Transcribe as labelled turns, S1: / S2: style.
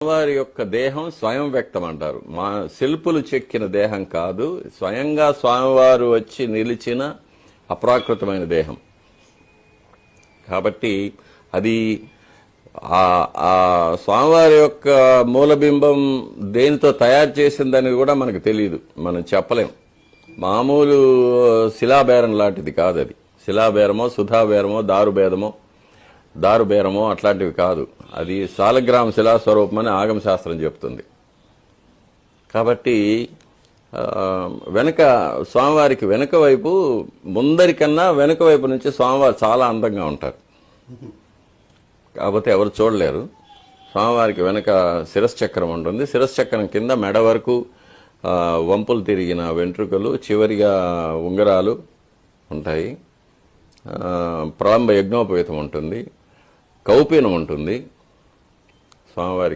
S1: వారి యొక్క దేహం స్వయం వ్యక్తం అంటారు. మా శిల్పులు చెక్కిన దేహం కాదు, స్వయంగా స్వామివారు వచ్చి నిలిచిన అప్రాకృతమైన దేహం. కాబట్టి అది ఆ స్వామివారి యొక్క మూలబింబం దేనితో తయారు చేసిందని కూడా మనకు తెలియదు, మనం చెప్పలేం. మామూలు శిలాబేరం లాంటిది కాదు అది. శిలాబేరమో సుధాబేరమో దారుబేరమో అట్లాంటివి కాదు. అది శాలగ్రామ శిలాస్వరూపం అని ఆగమ శాస్త్రం చెప్తుంది. కాబట్టి వెనక స్వామివారికి వెనక వైపు, ముందరికన్నా వెనక వైపు నుంచి స్వామివారు చాలా అందంగా ఉంటారు. కాకపోతే ఎవరు చూడలేరు. స్వామివారికి వెనక శిరశ్చక్రం ఉంటుంది. శిరశ్చక్రం కింద మెడ వరకు వంపులు తిరిగిన వెంట్రుకలు, చివరిగా ఉంగరాలు ఉంటాయి. ప్రళంబ యజ్ఞోపవీతం ఉంటుంది, కౌపీనం ఉంటుంది స్వామివారికి.